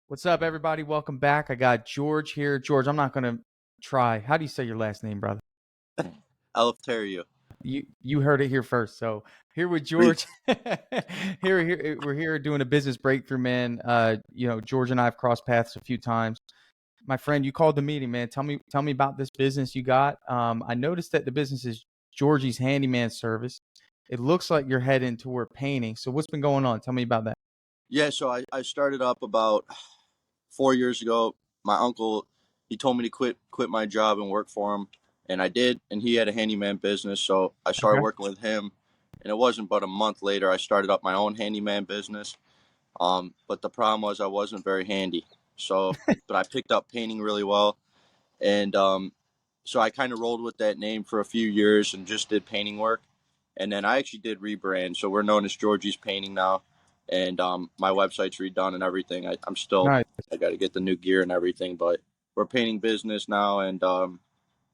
What's up, everybody? Welcome back. I got George here. George, I'm not gonna try. How do you say your last name, brother? Eleftherio. You heard it here first. So here with Re- George. We're here doing a business breakthrough, man. George and I have crossed paths a few times. My friend, you called the meeting, man. Tell me about this business you got. I noticed that the business is Georgie's Handyman service. It looks like you're heading toward painting. So what's been going on? Tell me about that. Yeah, so I started up about 4 years ago. My uncle, he told me to quit my job and work for him, and I did. And he had a handyman business, so I started Okay. working with him. And it wasn't but a month later I started up my own handyman business. But the problem was I wasn't very handy. But I picked up painting really well, and so I kind of rolled with that name for a few years and just did painting work. And then I actually did rebrand, so we're known as Georgie's Painting now. And my website's redone and everything. I'm still Nice. I got to get the new gear and everything, but we're painting business now, and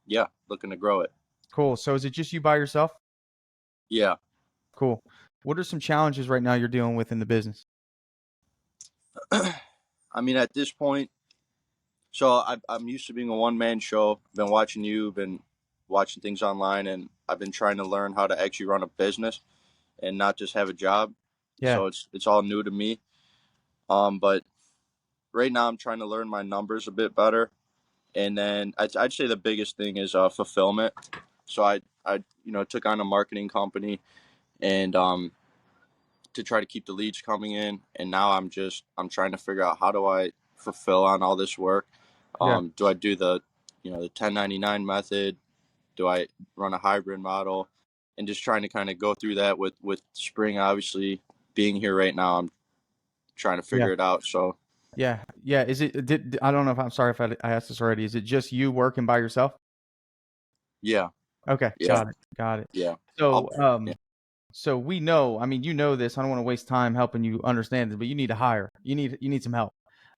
yeah, looking to grow it. Cool. So is it just you by yourself? Yeah. Cool. What are some challenges right now you're dealing with in the business? I mean, at this point, I'm used to being a one man show. Been watching you, been watching things online, and I've been trying to learn how to actually run a business and not just have a job. Yeah. So it's all new to me. But right now I'm trying to learn my numbers a bit better, and then I'd say the biggest thing is fulfillment. So I took on a marketing company, and to try to keep the leads coming in, and now I'm trying to figure out how do I fulfill on all this work. Yeah. Do I do the 1099 method? Do I run a hybrid model? And just trying to kind of go through that with spring obviously being here right now. I'm trying to Yeah. figure it out. So Yeah. Yeah. I don't know if I'm sorry if I asked this already. Is it just you working by yourself? yeah, Okay. yeah, Got it. Got it. yeah. So, I'll, yeah, so we know, I mean, you know this. I don't want to waste time helping you understand this, but you need to hire. You need some help.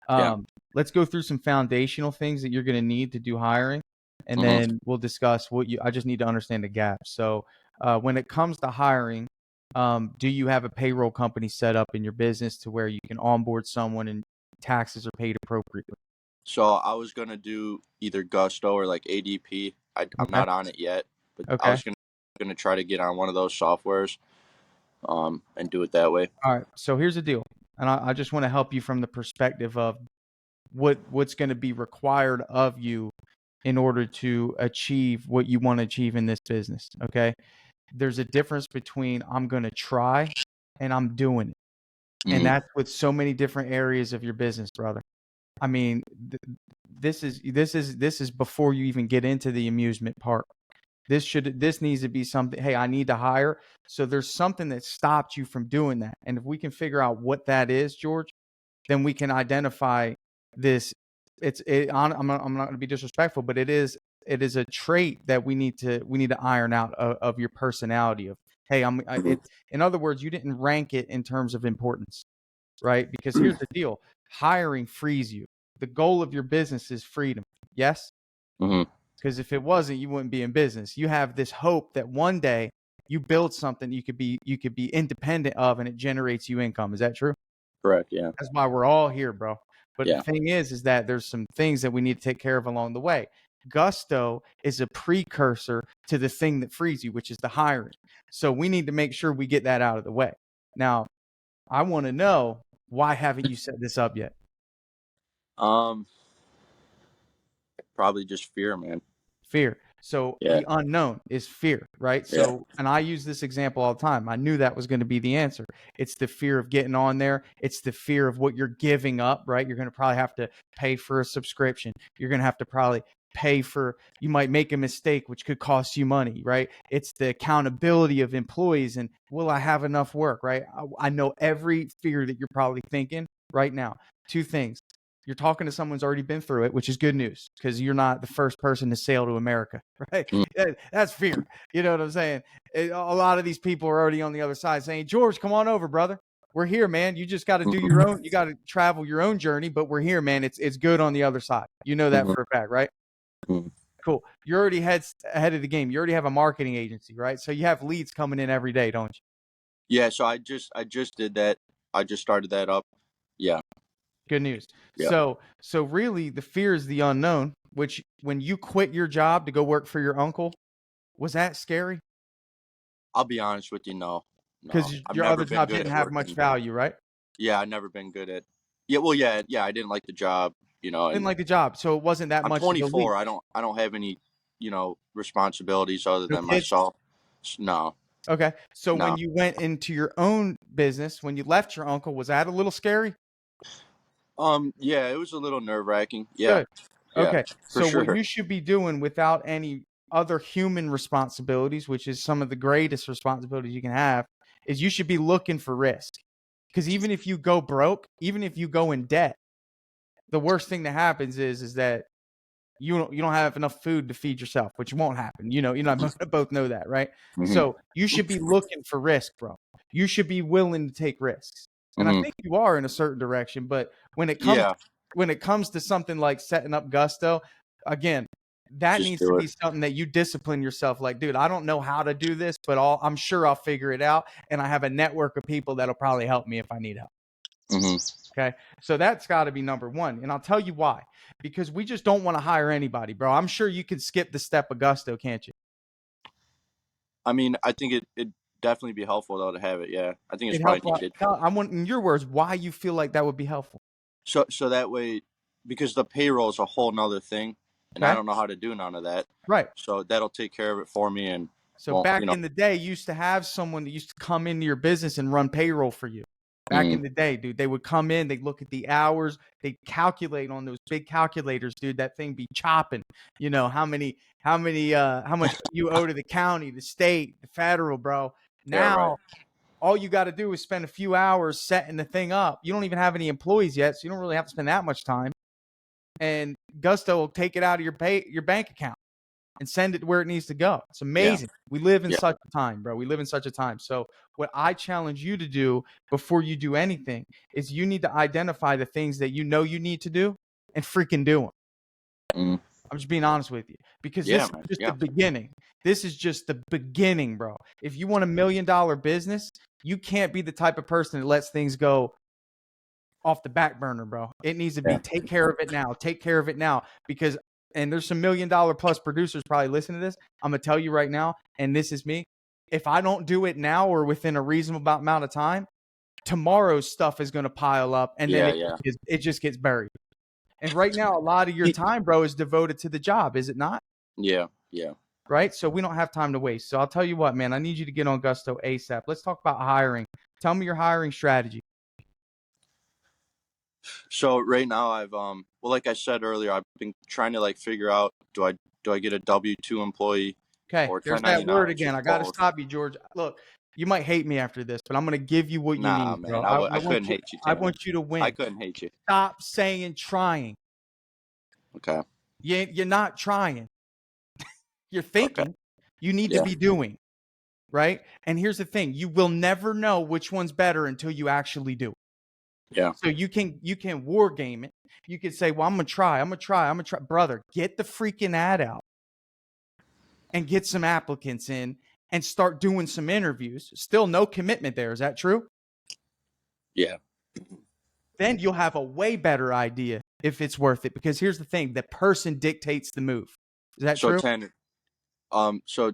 yeah. Let's go through some foundational things that you're going to need to do hiring, and hmm then we'll discuss I just need to understand the gaps. So, when it comes to hiring, do you have a payroll company set up in your business to where you can onboard someone and taxes are paid appropriately? So I was gonna do either Gusto or like ADP. I'm Okay. not on it yet, but I Okay. was gonna try to get on one of those softwares, and do it that way. All right. So here's the deal, and I just want to help you from the perspective of what's going to be required of you in order to achieve what you want to achieve in this business. Okay. There's a difference between I'm going to try and I'm doing it. And hmm that's with so many different areas of your business, brother. I mean, this is before you even get into the amusement part. This needs to be something. Hey, I need to hire. So there's something that stopped you from doing that. And if we can figure out what that is, George, then we can identify this. I'm not going to be disrespectful, but it is a trait that we need to iron out of your personality. Of hey, in other words, you didn't rank it in terms of importance, right? Because here's the deal: hiring frees you. The goal of your business is freedom. Yes, hmm because if it wasn't, you wouldn't be in business. You have this hope that one day you build something you could be independent of, and it generates you income. Is that true? Correct. Yeah. That's why we're all here, bro. But the Yeah. thing is that there's some things that we need to take care of along the way. Gusto is a precursor to the thing that frees you, which is the hiring. So we need to make sure we get that out of the way. Now, I want to know, why haven't you set this up yet? Um. Probably just fear, man. Fear. So Yeah. the unknown is fear, right? Yeah. So, and I use this example all the time. I knew that was going to be the answer. It's the fear of getting on there. It's the fear of what you're giving up, right? You're going to probably have to pay for a subscription. You're going to have to probably you might make a mistake, which could cost you money, right? It's the accountability of employees and will I have enough work, right? I know every fear that you're probably thinking right now. Two things: you're talking to someone who's already been through it, which is good news because you're not the first person to sail to America, right? Mm. That's fear. You know what I'm saying? A lot of these people are already on the other side saying, George, come on over, brother. We're here, man. You just got to do Mhm. your own. You got to travel your own journey, but we're here, man. It's good on the other side. You know that Mhm. for a fact, right? Mhm. Cool. You're already ahead of the game. You already have a marketing agency, right? So you have leads coming in every day, don't you? Yeah. So I just did that. I just started that up. Yeah. Good news. Yeah. So really the fear is the unknown, which when you quit your job to go work for your uncle, was that scary? I'll be honest with you, no. No. Because I've your never other been job good didn't at have much working. value, right? Yeah, I've never been good at. Yeah, well, yeah, I didn't like the job, Didn't and like the job, so it wasn't that I'm much of a leap. 24. I don't have any, responsibilities other No than kids? myself. No, Okay. So no. when you went into your own business, when you left your uncle, was that a little scary? Yeah, it was a little nerve-wracking. Yeah, Good. yeah, Okay. for So what sure. you should be doing without any other human responsibilities, which is some of the greatest responsibilities you can have, is you should be looking for risk. Because even if you go broke, even if you go in debt, the worst thing that happens is that you don't have enough food to feed yourself, which won't happen. You know, both know that, right? Hmm. So you should be looking for risk, bro. You should be willing to take risks, and I Hmm. think you are in a certain direction. But when it comes Yeah, when it comes to something like setting up Gusto, again, that just needs to do be it. something that you discipline yourself. Like, dude, I don't know how to do this, but I'm sure I'll figure it out, and I have a network of people that'll probably help me if I need help. Hmm. Okay. So that's got to be number one. And I'll tell you why. Because we just don't want to hire anybody, bro. I'm sure you can skip the step of Gusto, can't you? I mean, I think it definitely be helpful though to have it. Yeah, I think it's It probably helps a lot. needed. Now, I want, in your words, why you feel like that would be helpful. So that way, because the payroll is a whole nother thing, and I Okay. don't know how to do none of that. Right. So that'll take care of it for me, and So won't back in the day, you used to have someone that used to come into your business and run payroll for you. Back in Mhm. the day, dude, they would come in, they'd look at the hours, they'd calculate on those big calculators, dude. That thing be chopping. How much you owe to the county, the state, the federal, bro. Yeah, right. Now all you got to do is spend a few hours setting the thing up. You don't even have any employees yet, so you don't really have to spend that much time. And Gusto will take it out of your bank account and send it where it needs to go. It's Yeah, amazing. We live in yeah. such a time, bro. We live in such a time. So what I challenge you to do before you do anything is you need to identify the things that you know you need to do and freaking do them. Mhm. I'm just being honest with you because this Yeah, is man. just the Yeah. beginning. This is just the beginning, bro. If you want $1 million business, you can't be the type of person that lets things go off the back burner, bro. It needs to be Yeah. take care of it now. Take care of it now because and there's some $1 million plus producers probably listening to this. I'm gonna tell you right now, and this is me. If I don't do it now or within a reasonable amount of time, tomorrow's stuff is gonna pile up, and then Yeah, it yeah. it just gets buried. And right now, a lot of your time, bro, is devoted to the job, is it not? Yeah, yeah. Right. So we don't have time to waste. So I'll tell you what, man. I need you to get on Gusto ASAP. Let's talk about hiring. Tell me your hiring strategy. So right now well, like I said earlier, I've been trying to like figure out, do I get a W-2 employee Okay, or there's that word 1099s or again. I got to both? stop you, George. Look, you might hate me after this, but I'm going to give you what you Nah, need, bro. man. I I want couldn't you. hate you, I Tanner. want you to I win. couldn't hate you. Stop saying trying. Okay. You're not trying. You're Okay. thinking. You need to Yeah. be doing. Right. And here's the thing: you will never know which one's better until you actually do it. Yeah. So you can war game it. You can say, "Well, I'm gonna try. I'm gonna try. I'm gonna try." Brother, get the freaking ad out and get some applicants in and start doing some interviews. Still no commitment there. Is that true? Yeah. Then you'll have a way better idea if it's worth it. Because here's the thing: the person dictates the move. Is that So true? Tanner, so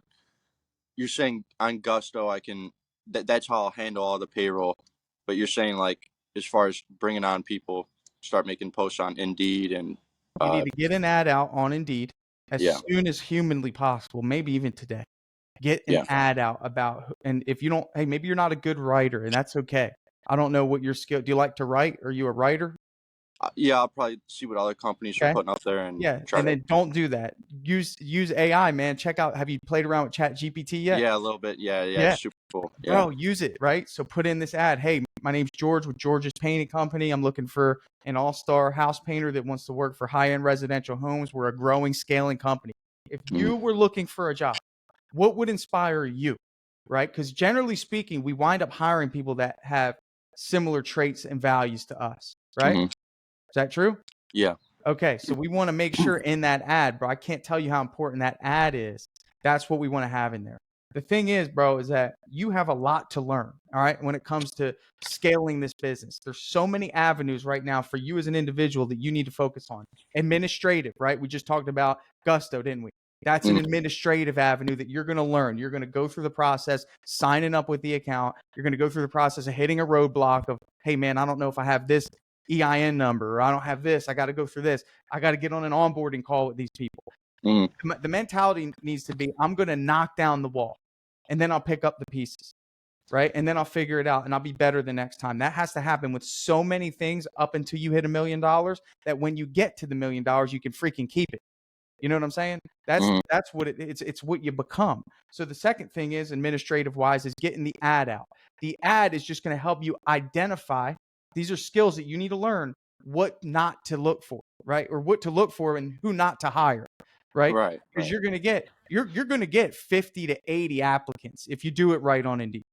you're saying on Gusto I can that's how I'll handle all the payroll, but you're saying like as far as bringing on people, start making posts on Indeed and You need uh to get an ad out on Indeed yeah, as soon as humanly possible, maybe even today. Get an yeah. ad out about, and if you don't, hey, maybe you're not a good writer, and that's okay. I don't know what your skill. Do you like to write? Are you a writer? Yeah, I'll probably see what other companies are Okay. putting up there and Yeah, try and to. then don't do that. Use AI, man. Check out. Have you played around with Chat GPT yet? Yeah, a little bit. Yeah, yeah, Yeah, it's super cool. Yeah. bro, use it, right? So put in this ad. Hey, my name's George with George's Painting Company. I'm looking for an all-star house painter that wants to work for high-end residential homes. We're a growing, scaling company. If Mhm. you were looking for a job, what would inspire you, right? Because generally speaking, we wind up hiring people that have similar traits and values to us, right? Mhm. Is that true? Yeah. Okay, so we want to make sure in that ad, bro. I can't tell you how important that ad is. That's what we want to have in there. The thing is, bro, is that you have a lot to learn, all right, when it comes to scaling this business. There's so many avenues right now for you as an individual that you need to focus on. Administrative, right? We just talked about Gusto, didn't we? That's an Mm. administrative avenue that you're going to learn. You're going to go through the process, signing up with the account. You're going to go through the process of hitting a roadblock of, hey, man, I don't know if I have this EIN number, or I don't have this. I got to go through this. I got to get on an onboarding call with these people. Mm. The mentality needs to be, I'm going to knock down the wall and then I'll pick up the pieces, right? And then I'll figure it out and I'll be better the next time. That has to happen with so many things up until you hit $1 million, that when you get to the $1 million, you can freaking keep it. You know what I'm saying? That's what it's what you become. So the second thing is, administrative wise, is getting the ad out. The ad is just going to help you identify, these are skills that you need to learn, what not to look for, right? Or what to look for and who not to hire, right? Right. Because you're going to get 50 to 80 applicants if you do it right on Indeed.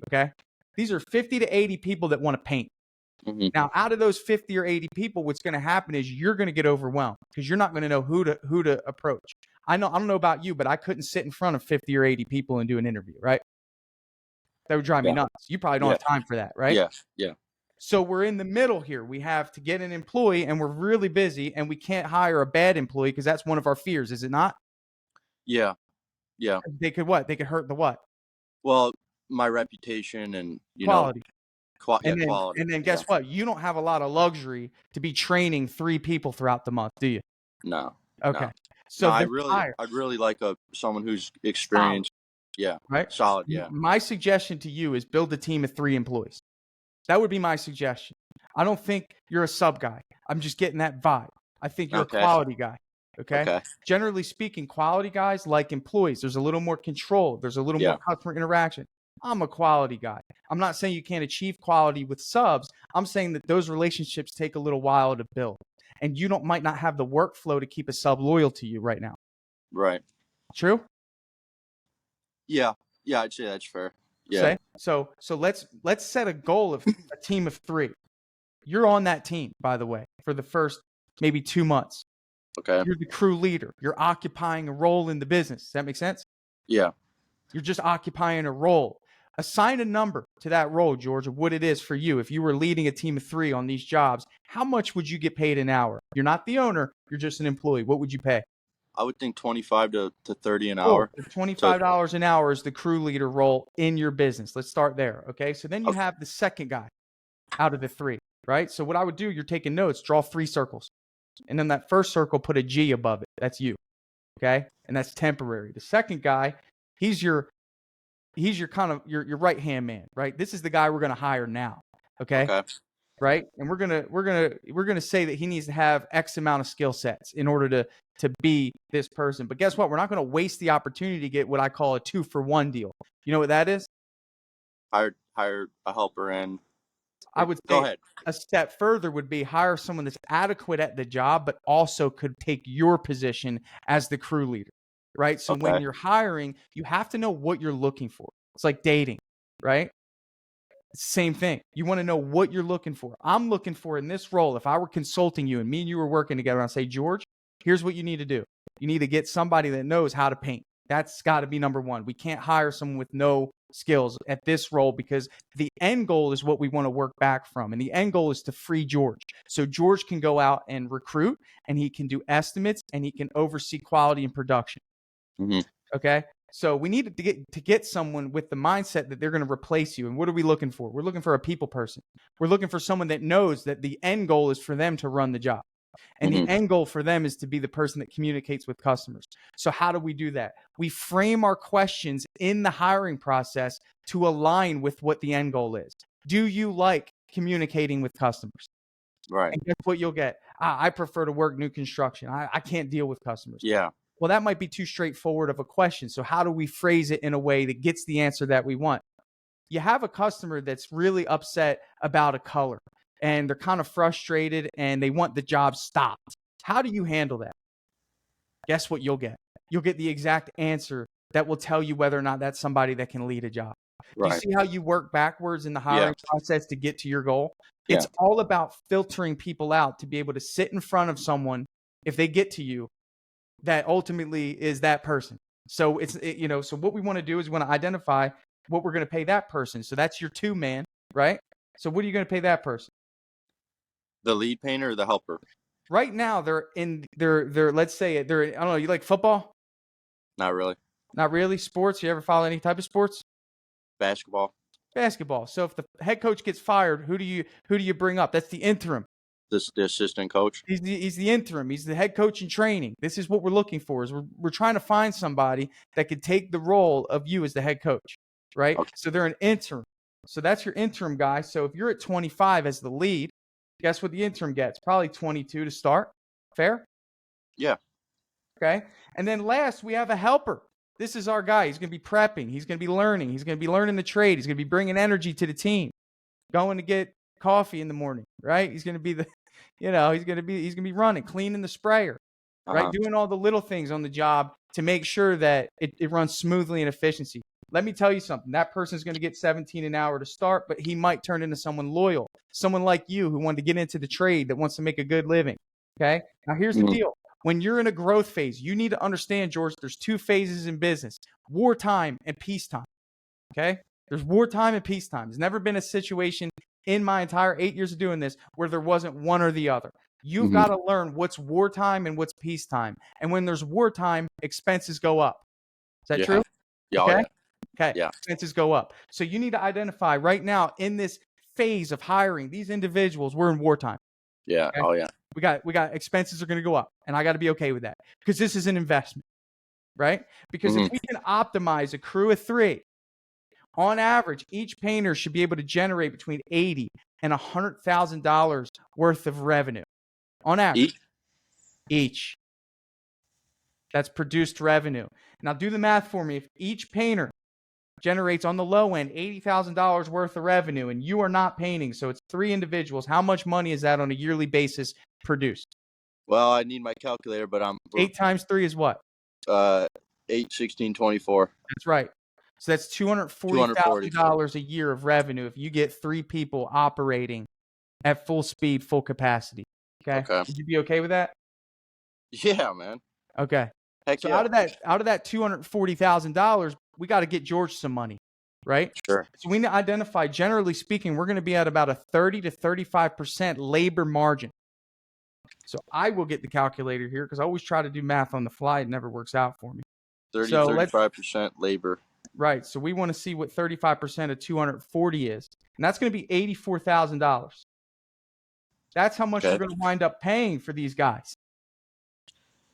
Okay? These are 50 to 80 people that want to paint. Mm-hmm. Now, out of those 50 or 80 people, what's going to happen is you're going to get overwhelmed because you're not going to know who to approach. I don't know about you, but I couldn't sit in front of 50 or 80 people and do an interview, right? That would drive me nuts. You probably don't have time for that, right? Yeah. So we're in the middle here. We have to get an employee and we're really busy and we can't hire a bad employee because that's one of our fears, is it not? Yeah. They could what? They could hurt the what? Well, my reputation and quality. Quality. And then guess what? You don't have a lot of luxury to be training 3 people throughout the month, do you? No. Okay. No. So I'd really like someone who's experienced. Solid. Yeah. Right. Solid. Yeah. My suggestion to you is build a team of 3 employees. That would be my suggestion. I don't think you're a sub guy. I'm just getting that vibe. I think you're a quality guy. Okay. Generally speaking, quality guys like employees. There's a little more control. There's a little more customer interaction. I'm a quality guy. I'm not saying you can't achieve quality with subs. I'm saying that those relationships take a little while to build, and you might not have the workflow to keep a sub loyal to you right now. Right. True? Yeah. Yeah, I'd say that's fair. Yeah. So let's set a goal of a team of 3. You're on that team, by the way, for the first maybe 2 months. Okay. You're the crew leader. You're occupying a role in the business. Does that make sense? Yeah. You're just occupying a role. Assign a number to that role, George, of what it is for you. If you were leading a team of 3 on these jobs, how much would you get paid an hour? You're not the owner. You're just an employee. What would you pay? I would think 25 to 30 an hour. $25 an hour is the crew leader role in your business. Let's start there. Okay. So then you have the second guy out of the 3, right? So what I would do, you're taking notes, draw 3 circles. And then that first circle, put a G above it. That's you. Okay. And that's temporary. The second guy, he's your kind of your right-hand man, right? This is the guy we're going to hire now. Okay. Right. And we're going to say that he needs to have X amount of skill sets in order to be this person. But guess what? We're not going to waste the opportunity to get what I call a 2-for-1 deal. You know what that is? Hire a helper and I would say a step further would be hire someone that's adequate at the job, but also could take your position as the crew leader, right? So when you're hiring, you have to know what you're looking for. It's like dating, right? Same thing. You want to know what you're looking for. I'm looking for in this role, if I were consulting you and me and you were working together, I'd say, George, here's what you need to do. You need to get somebody that knows how to paint. That's got to be number 1. We can't hire someone with no skills at this role because the end goal is what we want to work back from. And the end goal is to free George. So George can go out and recruit, and he can do estimates, and he can oversee quality and production. Mm-hmm. Okay. So we need to get someone with the mindset that they're going to replace you. And what are we looking for? We're looking for a people person. We're looking for someone that knows that the end goal is for them to run the job. And the end goal for them is to be the person that communicates with customers. So how do we do that? We frame our questions in the hiring process to align with what the end goal is. Do you like communicating with customers? Right. And guess what you'll get? I prefer to work new construction. I can't deal with customers. Yeah. Well, that might be too straightforward of a question. So how do we phrase it in a way that gets the answer that we want? You have a customer that's really upset about a color, and they're kind of frustrated and they want the job stopped. How do you handle that? Guess what you'll get? You'll get the exact answer that will tell you whether or not that's somebody that can lead a job. Right. Do you see how you work backwards in the hiring process to get to your goal? Yeah. It's all about filtering people out to be able to sit in front of someone, if they get to you, that ultimately is that person. So so what we want to do is we want to identify what we're going to pay that person. So that's your 2-man, right? So what are you going to pay that person? The lead painter or the helper? Right now they're let's say they're, I don't know, you like football? Not really. Not really. Sports? You ever follow any type of sports? Basketball. Basketball. So if the head coach gets fired, who do you bring up? That's the interim. The assistant coach. He's the interim. He's the head coach in training. This is what we're looking for. Is we're trying to find somebody that could take the role of you as the head coach, right? Okay. So they're an interim. So that's your interim guy. So if you're at 25 as the lead, guess what the interim gets? Probably 22 to start. Fair? Yeah. Okay. And then last, we have a helper. This is our guy. He's going to be prepping. He's going to be learning. He's going to be learning the trade. He's going to be bringing energy to the team. Going to get coffee in the morning, right? He's going to be he's going to be running, cleaning the sprayer, right? Doing all the little things on the job to make sure that it runs smoothly and efficiency. Let me tell you something. That person's going to get 17 an hour to start, but he might turn into someone loyal, someone like you who wanted to get into the trade that wants to make a good living. Okay. Now here's the deal. When you're in a growth phase, you need to understand, George, there's 2 phases in business: wartime and peacetime. Okay. There's wartime and peacetime. There's never been a situation in my entire 8 years of doing this where there wasn't one or the other. You've got to learn what's wartime and what's peacetime. And when there's wartime, expenses go up. Is that true? Yeah. Okay. Yeah. Okay. Yeah. Expenses go up. So you need to identify right now in this phase of hiring these individuals, we're in wartime. Yeah. Okay? Oh yeah. We got expenses are going to go up, and I got to be okay with that because this is an investment, right? Because if we can optimize a crew of 3, on average, each painter should be able to generate between $80,000 and $100,000 worth of revenue on average. Each. That's produced revenue. Now do the math for me. If each painter generates on the low end $80,000 worth of revenue and you are not painting, so it's 3 individuals, how much money is that on a yearly basis produced? Well, I need my calculator, but 8 times 3 is what? 8, 16, 24. That's right. So that's $240,000 a year of revenue if you get 3 people operating at full speed, full capacity. Okay. Would you be okay with that? Yeah, man. Okay. Heck so yeah. out of that $240,000, we got to get George some money, right? Sure. So we need to identify, generally speaking, we're going to be at about a 30 to 35% labor margin. So I will get the calculator here because I always try to do math on the fly. It never works out for me. 30 to 35% labor. Right. So we want to see what 35% of 240 is. And that's going to be $84,000. That's how much we're going to wind up paying for these guys.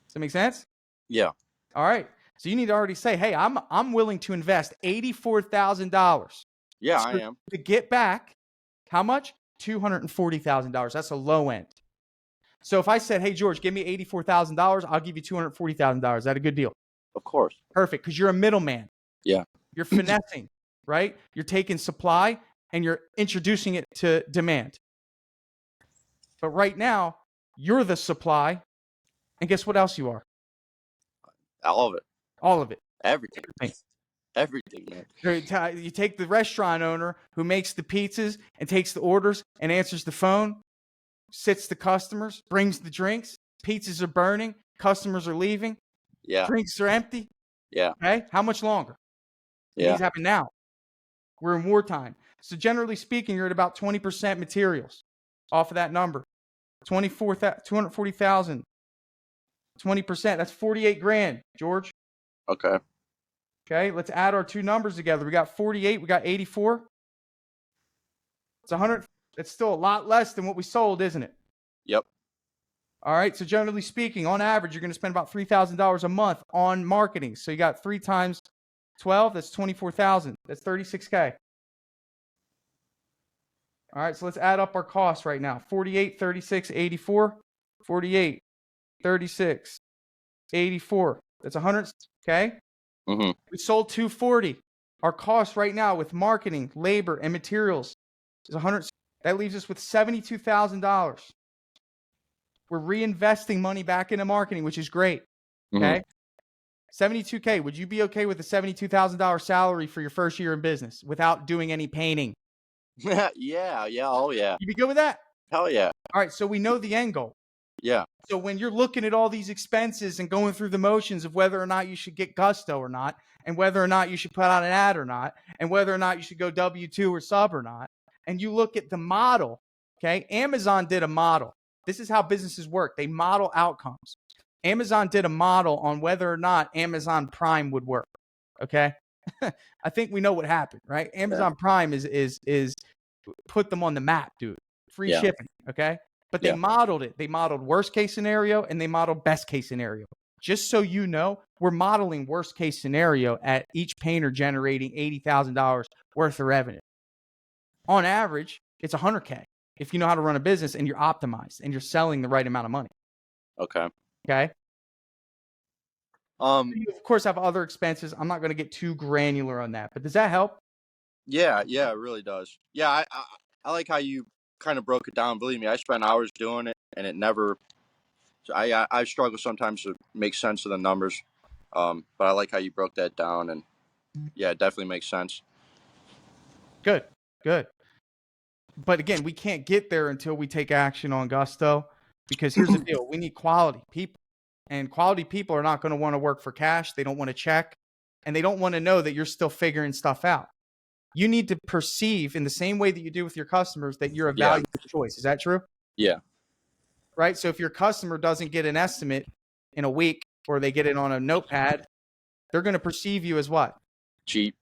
Does that make sense? Yeah. All right. So you need to already say, hey, I'm willing to invest $84,000. Yeah, I am. To get back how much? $240,000. That's a low end. So if I said, hey, George, give me $84,000, I'll give you $240,000. Is that a good deal? Of course. Perfect. Because you're a middleman. Yeah. You're finessing, right? You're taking supply and you're introducing it to demand. But right now, you're the supply. And guess what else you are? All of it. All of it. Everything. Everything, man. You take the restaurant owner who makes the pizzas and takes the orders and answers the phone, sits the customers, brings the drinks, pizzas are burning, customers are leaving, drinks are empty. Yeah. Okay? How much longer? Yeah. These happen now. We're in wartime. So generally speaking, you're at about 20% materials off of that number. 240,000. 20%. That's 48 grand, George. Okay. Okay, let's add our 2 numbers together. We got 48, we got 84. It's 100. It's still a lot less than what we sold, isn't it? Yep. All right, so generally speaking, on average, you're going to spend about $3,000 a month on marketing. So you got 3 times 12, that's 24,000. That's 36K. All right, so let's add up our costs right now. 48, 36, 84. 48, 36, 84. That's 100. Okay. Mm-hmm. We sold 240. Our cost right now with marketing, labor, and materials is 100. That leaves us with $72,000. We're reinvesting money back into marketing, which is great. Okay. 72K. Would you be okay with a $72,000 salary for your first year in business without doing any painting? Yeah. Oh yeah. You be good with that? Hell yeah. All right. So we know the end goal. Yeah. So when you're looking at all these expenses and going through the motions of whether or not you should get Gusto or not, and whether or not you should put out an ad or not, and whether or not you should go W-2 or sub or not, and you look at the model, okay? Amazon did a model. This is how businesses work. They model outcomes. Amazon did a model on whether or not Amazon Prime would work, okay? I think we know what happened, right? Amazon Prime is put them on the map, dude. Free shipping, okay? But they modeled it. They modeled worst case scenario and they modeled best case scenario. Just so you know, we're modeling worst case scenario at each painter generating $80,000 worth of revenue. On average, it's $100K if you know how to run a business and you're optimized and you're selling the right amount of money. Okay. Okay. You of course have other expenses. I'm not going to get too granular on that, but does that help? Yeah, it really does. Yeah, I like how you kind of broke it down. Believe me, I spent hours doing it, and it never. I struggle sometimes to make sense of the numbers, but I like how you broke that down, and yeah, it definitely makes sense. Good. But again, we can't get there until we take action on Gusto, because here's the deal: we need quality people, and quality people are not going to want to work for cash. They don't want to check, and they don't want to know that you're still figuring stuff out. You need to perceive in the same way that you do with your customers that you're a valuable choice. Is that true? Yeah. Right. So if your customer doesn't get an estimate in a week or they get it on a notepad, they're going to perceive you as what? Cheap,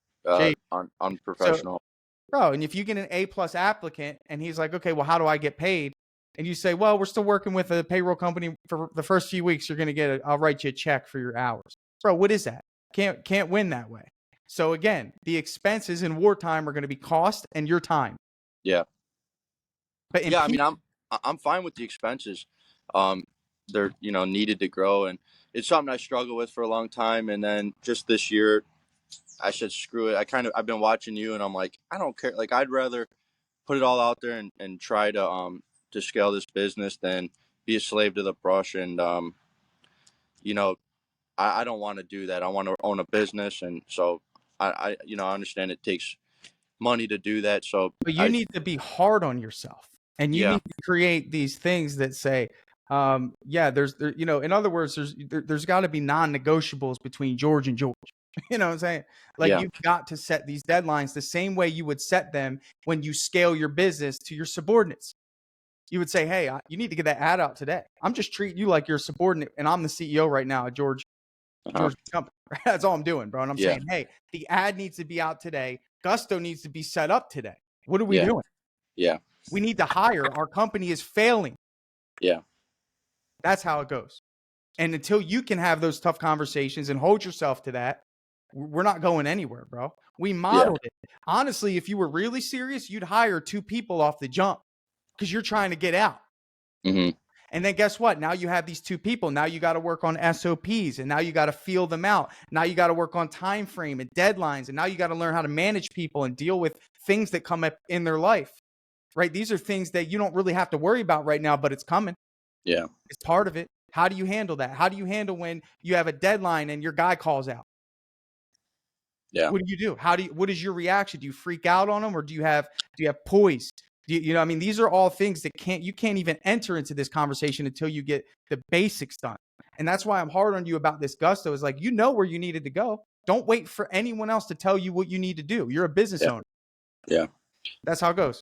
unprofessional. Bro, and if you get an A+ applicant and he's like, okay, well, how do I get paid? And you say, well, we're still working with a payroll company for the first few weeks. You're going to I'll write you a check for your hours. Bro, what is that? Can't win that way. So again, the expenses in wartime are going to be cost and your time. Yeah. But I mean, I'm fine with the expenses. They're needed to grow, and it's something I struggle with for a long time. And then just this year, I said screw it. I've been watching you, and I'm like, I don't care. Like, I'd rather put it all out there and try to scale this business than be a slave to the brush. And I don't want to do that. I want to own a business, and so I understand it takes money to do that. So, but you need to be hard on yourself, and you need to create these things that say, in other words, there's got to be non-negotiables between George and George. You know what I'm saying? Like, you've got to set these deadlines the same way you would set them when you scale your business to your subordinates. You would say, hey, you need to get that ad out today. I'm just treating you like you're a subordinate, and I'm the CEO right now at George company. That's all I'm doing, bro. And I'm saying, hey, the ad needs to be out today. Gusto needs to be set up today. What are we doing? Yeah. We need to hire. Our company is failing. Yeah. That's how it goes. And until you can have those tough conversations and hold yourself to that, we're not going anywhere, bro. We modeled it. Honestly, if you were really serious, you'd hire 2 people off the jump because you're trying to get out. Mm-hmm. And then guess what? Now you have these 2 people. Now you got to work on SOPs, and now you got to feel them out. Now you got to work on time frame and deadlines. And now you got to learn how to manage people and deal with things that come up in their life, right? These are things that you don't really have to worry about right now, but it's coming. Yeah. It's part of it. How do you handle that? How do you handle when you have a deadline and your guy calls out? Yeah. What do? What is your reaction? Do you freak out on them, or do you have poise? I mean, these are all things that you can't even enter into this conversation until you get the basics done. And that's why I'm hard on you about this Gusto, is like, where you needed to go. Don't wait for anyone else to tell you what you need to do. You're a business owner. Yeah. That's how it goes.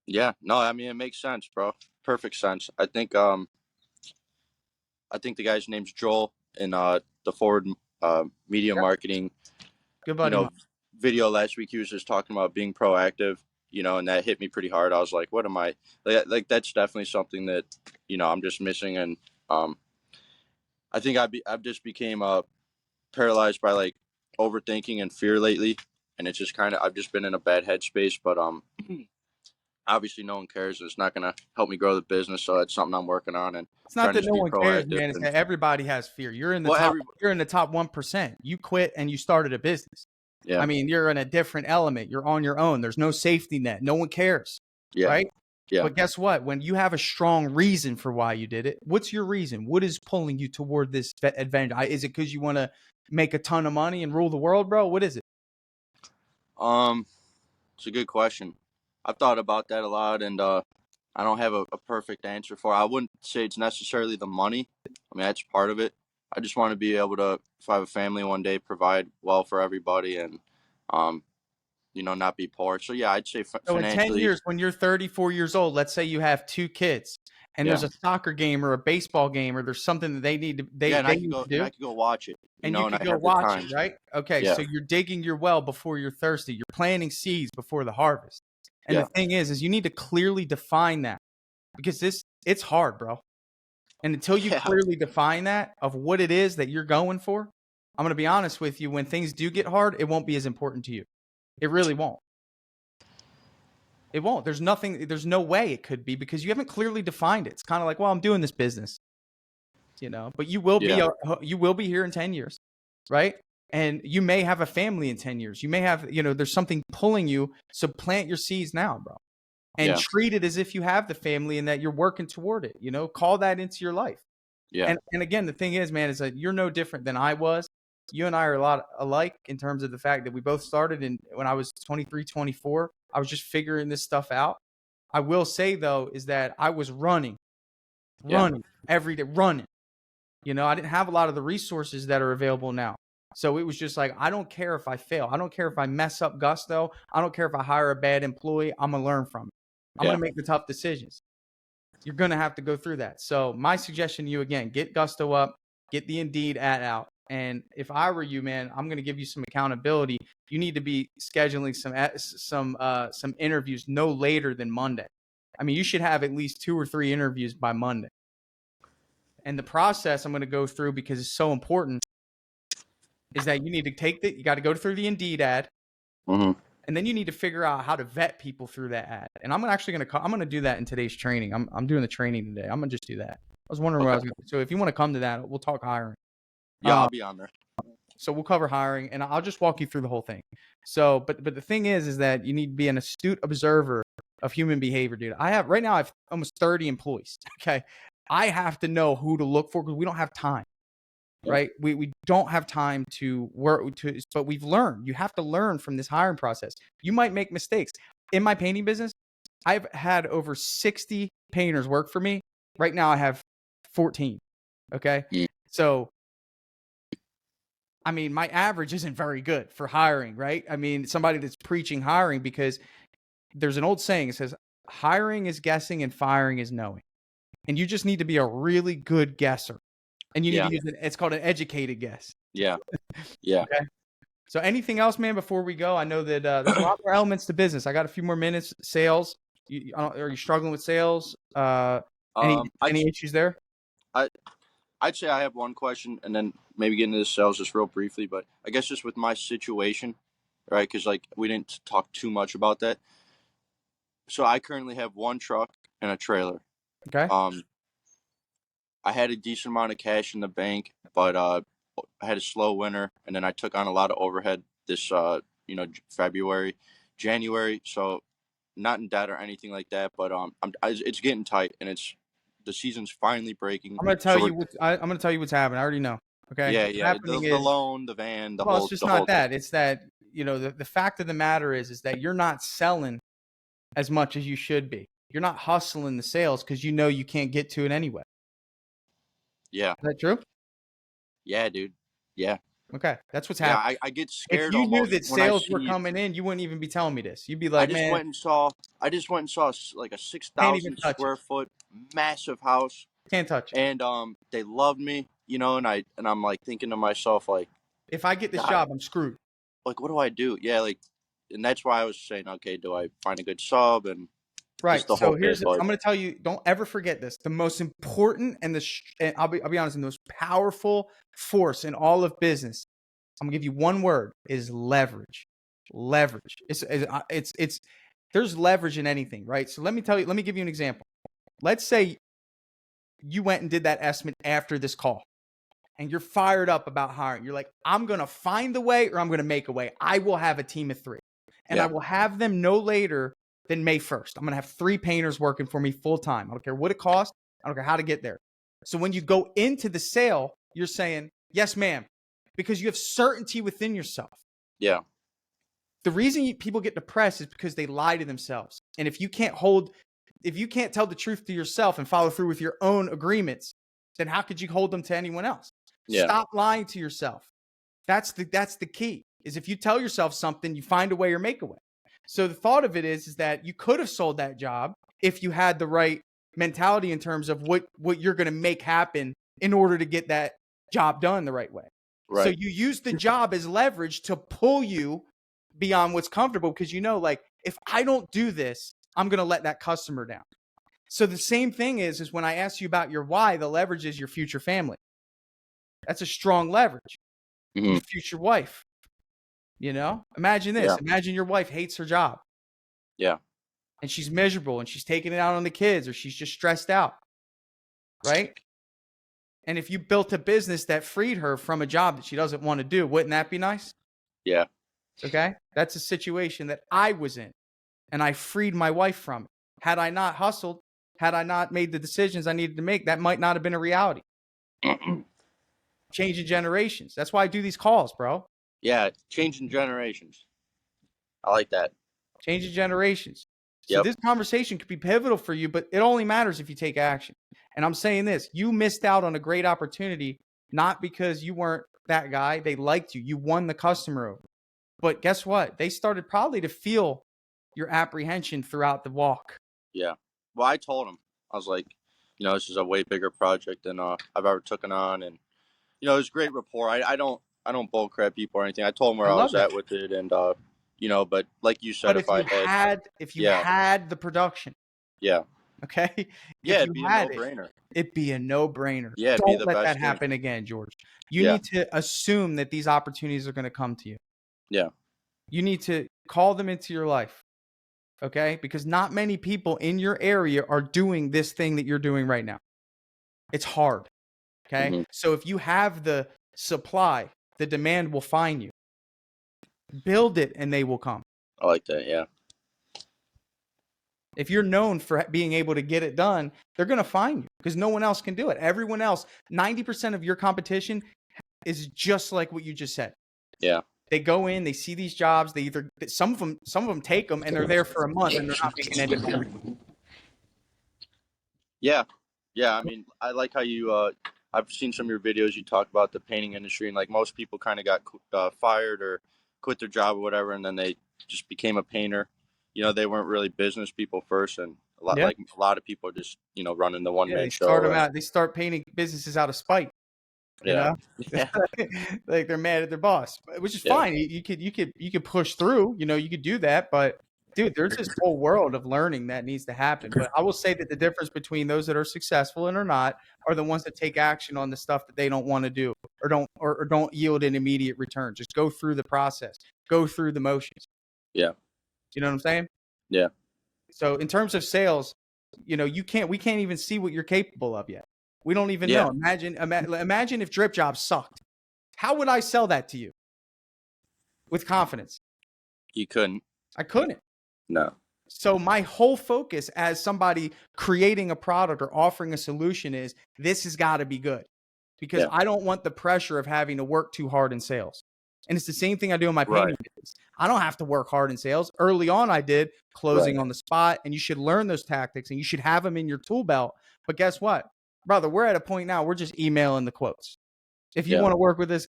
Yeah. No, I mean, it makes sense, bro. Perfect sense. I think the guy's name's Joel in the Forward Media Marketing. Good buddy. Video last week, he was just talking about being proactive, and that hit me pretty hard. I was like, what am I like? That's definitely something that, I'm just missing. And I think I've just became paralyzed by like overthinking and fear lately. And it's just I've just been in a bad headspace, but obviously no one cares. It's not going to help me grow the business. So it's something I'm working on. And it's not that no one cares, man. It's that everybody has fear. You're in the you're in the top 1%. You quit and you started a business. Yeah. I mean, you're in a different element. You're on your own. There's no safety net. No one cares. Yeah. Right. Yeah. But guess what? When you have a strong reason for why you did it, what's your reason? What is pulling you toward this adventure? Is it because you want to make a ton of money and rule the world, bro? What is it? It's a good question. I've thought about that a lot, and I don't have a perfect answer for it. I wouldn't say it's necessarily the money. I mean, that's part of it. I just want to be able to, if I have a family one day, provide well for everybody and, um, not be poor. So yeah, I'd say So in 10 financially. years, when you're 34 years old, let's say you have 2 kids and Yeah. there's a soccer game or a baseball game or there's something that they need to Yeah, and they need to I do, could go watch it, and you and could I go have the watch it, time. right? Okay, Yeah. so you're digging your well before you're thirsty. You're planting seeds before the harvest. And the Yeah. thing is you need to clearly define that because it's hard, bro. And until you Yeah. clearly define that of what it is that you're going for, I'm going to be honest with you, when things do get hard, it won't be as important to you. It really won't. It won't. There's no way it could be because you haven't clearly defined it. It's kind of like, well, I'm doing this business, but Yeah. you will be here in 10 years, right? And you may have a family in 10 years. You may have, there's something pulling you. So plant your seeds now, bro. And Yeah. treat it as if you have the family and that you're working toward it, call that into your life. Yeah. And again, the thing is, man, is that you're no different than I was. You and I are a lot alike in terms of the fact that we both started when I was 23, 24. I was just figuring this stuff out. I will say though, is that I was running every day, running. I didn't have a lot of the resources that are available now. So it was just like, I don't care if I fail. I don't care if I mess up gusto. I don't care if I hire a bad employee. I'm going to learn from it. I'm going to make the tough decisions. You're going to have to go through that. So my suggestion to you, again, get gusto up, get the Indeed ad out. And if I were you, man, I'm going to give you some accountability. You need to be scheduling some interviews no later than Monday. I mean, you should have at least 2 or 3 interviews by Monday. And the process I'm going to go through, because it's so important, is that you need to you got to go through the Indeed ad. Mm-hmm. And then you need to figure out how to vet people through that ad. And I'm going to do that in today's training. I'm doing the training today. I'm going to just do that. I was wondering what I was going to do. So if you want to come to that, we'll talk hiring. Yeah, I'll be on there. So we'll cover hiring, and I'll just walk you through the whole thing. So, but the thing is that you need to be an astute observer of human behavior, dude. I have almost 30 employees. Okay. I have to know who to look for because we don't have time. Right. We don't have time to work but we've learned. You have to learn from this hiring process. You might make mistakes. In my painting business, I've had over 60 painters work for me. Right now I have 14. Okay. So, I mean, my average isn't very good for hiring, right? I mean, somebody that's preaching hiring, because there's an old saying, it says hiring is guessing and firing is knowing. And you just need to be a really good guesser. And you need to use it's called an educated guess. Yeah. Yeah. Okay. So anything else, man, before we go? I know that there's a lot more elements to business. I got a few more minutes. Sales. Are you struggling with sales? Any issues there? I'd say I have one question, and then maybe get into the sales just real briefly. But I guess just with my situation, right? Because we didn't talk too much about that. So I currently have one truck and a trailer. Okay. I had a decent amount of cash in the bank, but I had a slow winter, and then I took on a lot of overhead this February, January. So not in debt or anything like that, but it's getting tight, and the season's finally breaking. I'm gonna tell you what's happening. I already know. Okay. Yeah. The loan, the van, the well, whole. It's just not that. It's that the fact of the matter is that you're not selling as much as you should be. You're not hustling the sales because you can't get to it anyway. Yeah. Is that true? Yeah, dude. Yeah. Okay, that's what's happening. I get scared. If you knew that sales were see coming in, you wouldn't even be telling me this. You'd be like, I just went and saw like a 6,000 square foot massive house. Can't touch it. And they loved me, and I'm like thinking to myself, like, if I get this job, I'm screwed. Like, what do I do? Yeah, and that's why I was saying, okay, do I find a good sub and right? So I'm going to tell you, don't ever forget this. The most important and I'll be honest, the most powerful force in all of business, I'm gonna give you one word, is leverage. Leverage. It's there's leverage in anything, right? So let me give you an example. Let's say you went and did that estimate after this call and you're fired up about hiring. You're like, I'm going to find the way or I'm going to make a way. I will have a team of 3 and I will have them no later than May 1st. I'm going to have 3 painters working for me full time. I don't care what it costs. I don't care how to get there. So when you go into the sale, you're saying, yes, ma'am, because you have certainty within yourself. Yeah. The reason people get depressed is because they lie to themselves. And if you can't hold if you can't tell the truth to yourself and follow through with your own agreements, then how could you hold them to anyone else? Yeah. Stop lying to yourself. That's the key. Is if you tell yourself something, you find a way or make a way. So the thought of it is that you could have sold that job if you had the right mentality in terms of what you're going to make happen in order to get that job done the right way. Right. So you use the job as leverage to pull you beyond what's comfortable, because you know, like, if I don't do this, I'm going to let that customer down. So the same thing is when I ask you about your why, the leverage is your future family. That's a strong leverage. Your future wife. You know, imagine this. Yeah. Imagine your wife hates her job. Yeah. And she's miserable and she's taking it out on the kids, or she's just stressed out. Right? And if you built a business that freed her from a job that she doesn't want to do, wouldn't that be nice? Yeah. Okay. That's a situation that I was in, and I freed my wife from it. Had I not hustled, had I not made the decisions I needed to make, that might not have been a reality. Changing generations. That's why I do these calls, bro. Yeah. Changing generations. I like that. Changing generations. So Yep. this conversation could be pivotal for you, but it only matters if you take action. And I'm saying this, you missed out on a great opportunity, not because you weren't that guy. They liked you. You won the customer over. But guess what? They started probably to feel your apprehension throughout the walk. Yeah. Well, I told him, I was like, you know, this is a way bigger project than I've ever taken on. And, you know, it was great rapport. I don't bull crap people or anything. I told him where I was at with it. And, you know, but like you said, if you had the production. Yeah. Okay. Yeah, it'd be a no-brainer. It'd be a no-brainer. Yeah, don't let that happen again, George. You need to assume that these opportunities are going to come to you. Yeah. You need to call them into your life. Okay? Because not many people in your area are doing this thing that you're doing right now. It's hard. Okay? So if you have the supply, the demand will find you. Build it and they will come. I like that. Yeah. If you're known for being able to get it done, they're going to find you because no one else can do it. Everyone else, 90% of your competition is just like what you just said. Yeah. They go in, they see these jobs. Some of them take them and they're there for a month and they're not making any money. Yeah. Yeah. I mean, I like how you, I've seen some of your videos. You talk about the painting industry, and like most people kind of got fired or quit their job or whatever, and then they just became a painter. You know, they weren't really business people first, and like a lot of people are just, you know, running the one-man show. They start painting businesses out of spite. You know? Like they're mad at their boss, which is fine. You could push through. You know, you could do that, but dude, there's this whole world of learning that needs to happen. But I will say that the difference between those that are successful and are not are the ones that take action on the stuff that they don't want to do or don't yield an immediate return. Just go through the process, go through the motions. Yeah. You know what I'm saying? Yeah. So in terms of sales, you know, we can't even see what you're capable of yet. We don't even know. Imagine if drip jobs sucked. How would I sell that to you with confidence? You couldn't. I couldn't. No. So my whole focus as somebody creating a product or offering a solution is this has got to be good, because I don't want the pressure of having to work too hard in sales. And it's the same thing I do in my painting business. I don't have to work hard in sales. Early on, I did closing on the spot, and you should learn those tactics and you should have them in your tool belt. But guess what, brother? We're at a point now. We're just emailing the quotes. If you want to work with us,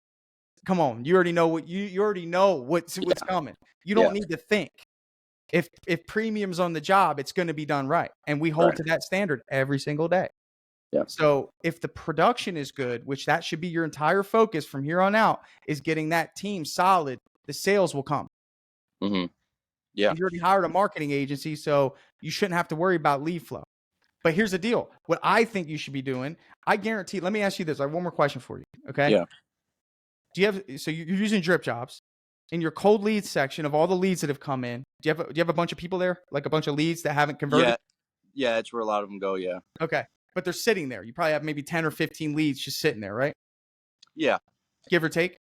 come on. You already know what's coming. You don't need to think. If premium's on the job, it's going to be done right, and we hold to that standard every single day. Yeah. So if the production is good, which that should be your entire focus from here on out, is getting that team solid, the sales will come. Mm-hmm. Yeah. And you already hired a marketing agency, so you shouldn't have to worry about lead flow. But here's the deal. What I think you should be doing, I guarantee, let me ask you this. I have one more question for you. Okay. Yeah. So you're using drip jobs in your cold leads section of all the leads that have come in. Do you have a bunch of people there? Like a bunch of leads that haven't converted? Yeah. It's where a lot of them go. Yeah. Okay. But they're sitting there. You probably have maybe 10 or 15 leads just sitting there, right? Yeah. Give or take?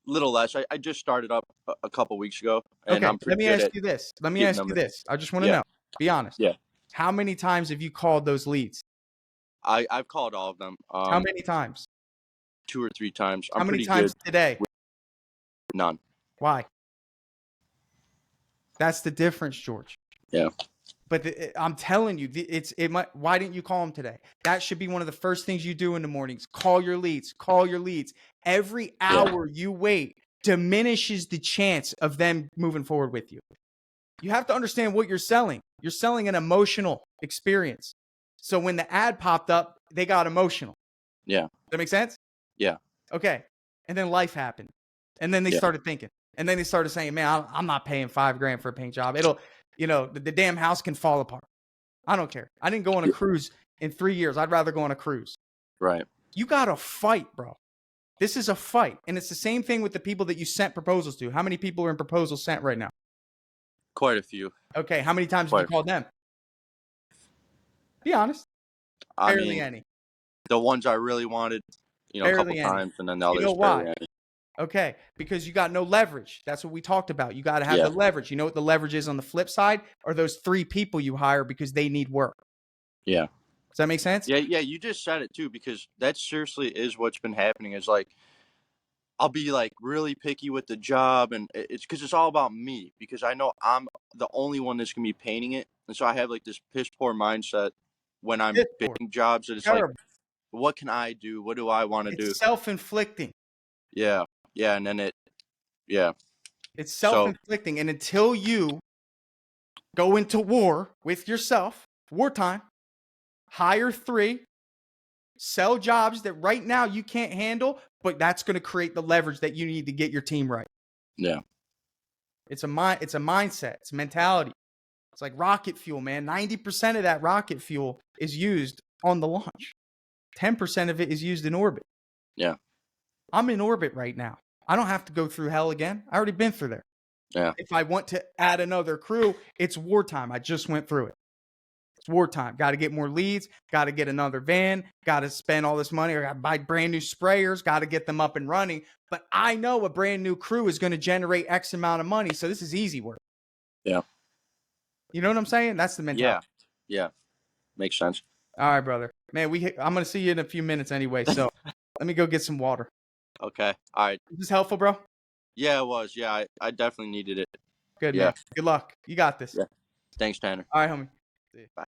Little less. I just started up a couple weeks ago. And okay. Let me ask you this. I just want to know. Be honest. Yeah. How many times have you called those leads? I've called all of them. How many times? 2 or 3 times. How many times today? None. Why? That's the difference, George. Yeah. But I'm telling you, why didn't you call them today? That should be one of the first things you do in the mornings. Call your leads. Call your leads. Every hour you wait diminishes the chance of them moving forward with you. You have to understand what you're selling. You're selling an emotional experience. So when the ad popped up, they got emotional. Yeah. Does that make sense? Yeah. Okay. And then life happened. And then they started thinking. And then they started saying, man, I'm not paying $5,000 for a paint job. It'll, the damn house can fall apart. I don't care. I didn't go on a cruise in 3 years. I'd rather go on a cruise. Right. You got to fight, bro. This is a fight. And it's the same thing with the people that you sent proposals to. How many people are in proposals sent right now? Quite a few. Okay. How many times have you called them? Be honest. Barely any. The ones I really wanted, a couple times, and then the others barely any. Okay, because you got no leverage. That's what we talked about. You got to have the leverage. You know what the leverage is on the flip side? Are those 3 people you hire because they need work. Yeah. Does that make sense? Yeah, you just said it too, because that seriously is what's been happening. Is like, I'll be like really picky with the job, and it's because it's all about me, because I know I'm the only one that's gonna be painting it, and so I have like this piss poor mindset when I'm bidding jobs, that it's terrible. like, what can I do? What do I want to do? It's self-inflicting. Yeah, and then it's self-inflicting, and until you go into war with yourself, wartime, hire 3, sell jobs that right now you can't handle, but that's going to create the leverage that you need to get your team right. Yeah. It's a mindset. It's a mentality. It's like rocket fuel, man. 90% of that rocket fuel is used on the launch. 10% of it is used in orbit. Yeah. I'm in orbit right now. I don't have to go through hell again. I already been through there. Yeah. If I want to add another crew, it's wartime. I just went through it. It's wartime. Got to get more leads. Got to get another van. Got to spend all this money. Or got to buy brand new sprayers. Got to get them up and running. But I know a brand new crew is going to generate X amount of money. So this is easy work. Yeah. You know what I'm saying? That's the mentality. Yeah. Makes sense. All right, brother. Man, I'm going to see you in a few minutes anyway. So let me go get some water. Okay. All right. Is this helpful, bro? Yeah, it was. Yeah, I definitely needed it. Good, man. Good luck. You got this. Yeah. Thanks, Tanner. All right, homie. Bye.